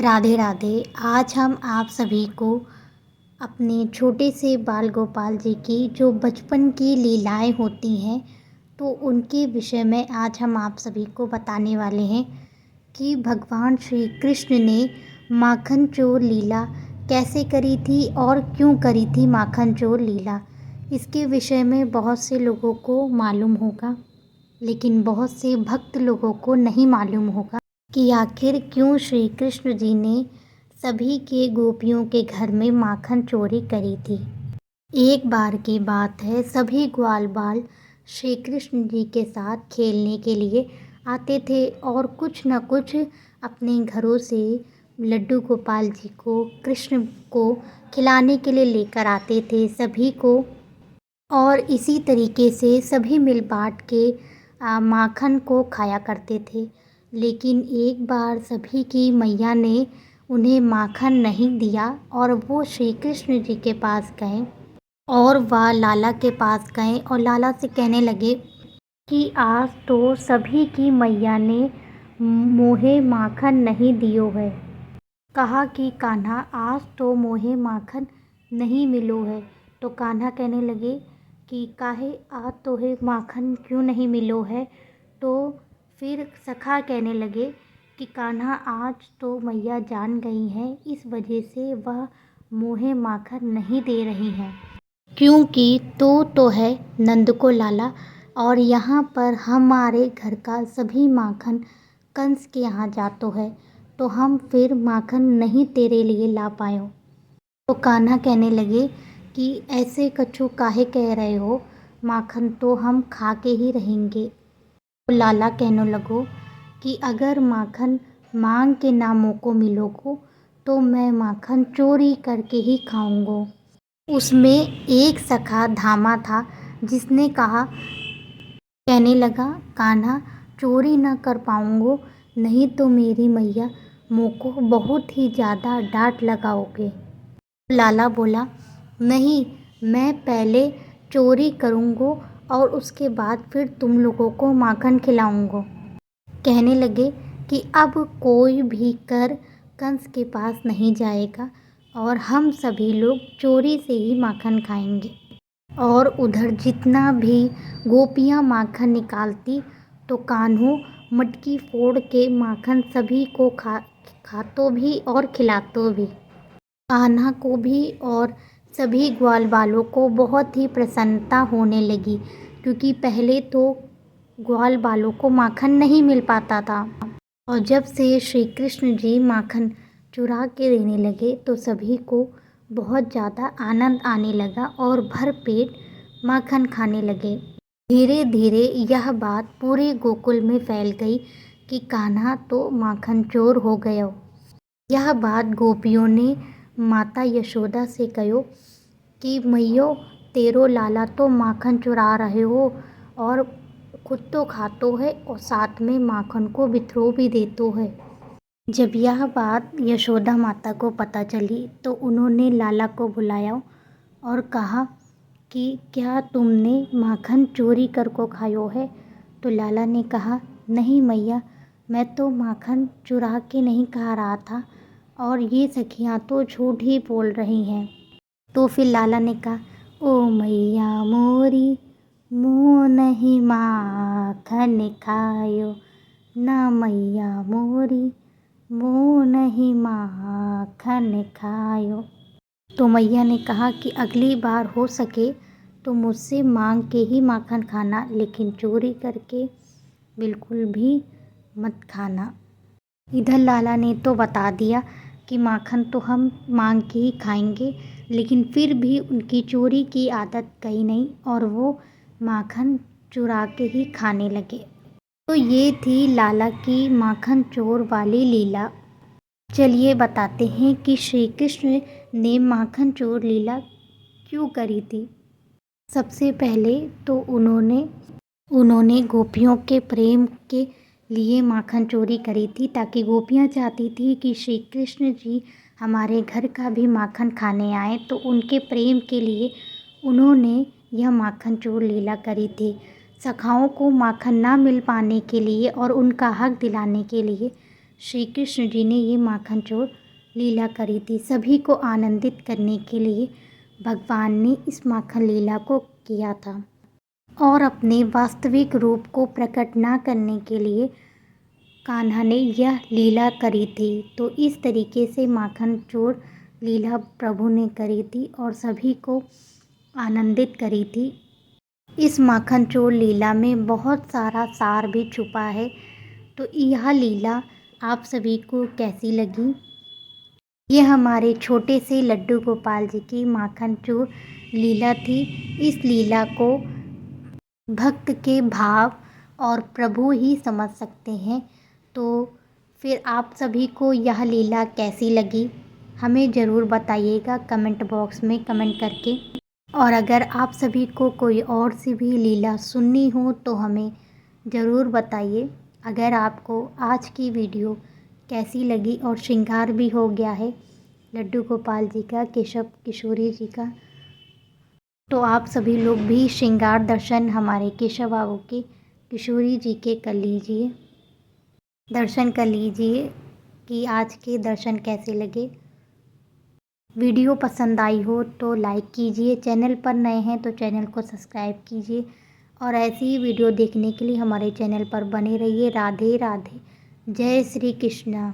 राधे राधे। आज हम आप सभी को अपने छोटे से बाल गोपाल जी की जो बचपन की लीलाएं होती हैं तो उनके विषय में आज हम आप सभी को बताने वाले हैं कि भगवान श्री कृष्ण ने माखन चोर लीला कैसे करी थी और क्यों करी थी माखन चोर लीला। इसके विषय में बहुत से लोगों को मालूम होगा, लेकिन बहुत से भक्त लोगों को नहीं मालूम होगा कि आखिर क्यों श्री कृष्ण जी ने सभी के गोपियों के घर में माखन चोरी करी थी। एक बार की बात है, सभी ग्वाल बाल श्री कृष्ण जी के साथ खेलने के लिए आते थे और कुछ न कुछ अपने घरों से लड्डू गोपाल जी को, कृष्ण को खिलाने के लिए लेकर आते थे सभी को। और इसी तरीके से सभी मिल बाँट के माखन को खाया करते थे। लेकिन एक बार सभी की मैया ने उन्हें माखन नहीं दिया और वो श्री कृष्ण जी के पास गए और वह लाला के पास गए और लाला से कहने लगे कि आज तो सभी की मैया ने मोहे माखन नहीं दियो है। कहा कि कान्हा आज तो मोहे माखन नहीं मिलो है। तो कान्हा कहने लगे कि काहे आज तोहे माखन क्यों नहीं मिलो है। तो फिर सखा कहने लगे कि कान्हा आज तो मैया जान गई हैं, इस वजह से वह मोहे माखन नहीं दे रही हैं, क्योंकि तो है नंद को लाला और यहाँ पर हमारे घर का सभी माखन कंस के यहाँ जातो है, तो हम फिर माखन नहीं तेरे लिए ला पायो। तो कान्हा कहने लगे कि ऐसे कछु काहे कह रहे हो, माखन तो हम खा के ही रहेंगे। तो लाला कहने लगो कि अगर माखन मांग के ना मोको मिलोगो तो मैं माखन चोरी करके ही खाऊंगो। उसमें एक सखा धामा था जिसने कहा, कहने लगा कान्हा चोरी ना कर पाऊंगो, नहीं तो मेरी मैया मोको बहुत ही ज़्यादा डांट लगाओगे। लाला बोला नहीं, मैं पहले चोरी करूंगो और उसके बाद फिर तुम लोगों को माखन खिलाऊंगो। कहने लगे कि अब कोई भी कर कंस के पास नहीं जाएगा और हम सभी लोग चोरी से ही माखन खाएंगे। और उधर जितना भी गोपियाँ माखन निकालती तो कान्हो मटकी फोड़ के माखन सभी को खातो भी और खिलातो भी। कान्हा को भी और सभी ग्वाल बालों को बहुत ही प्रसन्नता होने लगी, क्योंकि पहले तो ग्वाल बालों को माखन नहीं मिल पाता था और जब से श्री कृष्ण जी माखन चुरा के देने लगे तो सभी को बहुत ज़्यादा आनंद आने लगा और भर पेट माखन खाने लगे। धीरे धीरे यह बात पूरे गोकुल में फैल गई कि कान्हा तो माखन चोर हो गयो। यह बात गोपियों ने माता यशोदा से कहो कि मैयो तेरो लाला तो माखन चुरा रहे हो और खुद तो खातो है और साथ में माखन को बिथरो भी देतो है। जब यह बात यशोदा माता को पता चली तो उन्होंने लाला को बुलाया और कहा कि क्या तुमने माखन चोरी कर को खायो है। तो लाला ने कहा नहीं मैया, मैं तो माखन चुरा के नहीं खा रहा था और ये सखियाँ तो झूठ ही बोल रही हैं। तो फिर लाला ने कहा ओ मैया मोरी, मुँह नहीं माखन खायो, ना मैया मोरी मुँह नहीं माखन खायो। तो मैया ने कहा कि अगली बार हो सके तो मुझसे मांग के ही माखन खाना, लेकिन चोरी करके बिल्कुल भी मत खाना। इधर लाला ने तो बता दिया कि माखन तो हम मांग के ही खाएंगे, लेकिन फिर भी उनकी चोरी की आदत गई नहीं और वो माखन चुरा के ही खाने लगे। तो ये थी लाला की माखन चोर वाली लीला। चलिए बताते हैं कि श्री कृष्ण ने माखन चोर लीला क्यों करी थी। सबसे पहले तो उन्होंने गोपियों के प्रेम के लिए माखन चोरी करी थी, ताकि गोपियाँ चाहती थी कि श्री कृष्ण जी हमारे घर का भी माखन खाने आए, तो उनके प्रेम के लिए उन्होंने यह माखन चोर लीला करी थी। सखाओं को माखन ना मिल पाने के लिए और उनका हक दिलाने के लिए श्री कृष्ण जी ने ये माखन चोर लीला करी थी। सभी को आनंदित करने के लिए भगवान ने इस माखन लीला को किया था और अपने वास्तविक रूप को प्रकट ना करने के लिए कान्हा ने यह लीला करी थी। तो इस तरीके से माखन चोर लीला प्रभु ने करी थी और सभी को आनंदित करी थी। इस माखन चोर लीला में बहुत सारा सार भी छुपा है। तो यह लीला आप सभी को कैसी लगी? ये हमारे छोटे से लड्डू गोपाल जी की माखन चोर लीला थी। इस लीला को भक्त के भाव और प्रभु ही समझ सकते हैं। तो फिर आप सभी को यह लीला कैसी लगी हमें ज़रूर बताइएगा कमेंट बॉक्स में कमेंट करके। और अगर आप सभी को कोई और सी भी लीला सुननी हो तो हमें ज़रूर बताइए। अगर आपको आज की वीडियो कैसी लगी और श्रृंगार भी हो गया है लड्डू गोपाल जी का, केशव किशोरी जी का, तो आप सभी लोग भी श्रृंगार दर्शन हमारे केशव बाबू के, किशोरी जी के कर लीजिए, दर्शन कर लीजिए कि आज के दर्शन कैसे लगे। वीडियो पसंद आई हो तो लाइक कीजिए, चैनल पर नए हैं तो चैनल को सब्सक्राइब कीजिए और ऐसी ही वीडियो देखने के लिए हमारे चैनल पर बने रहिए। राधे राधे, जय श्री कृष्णा।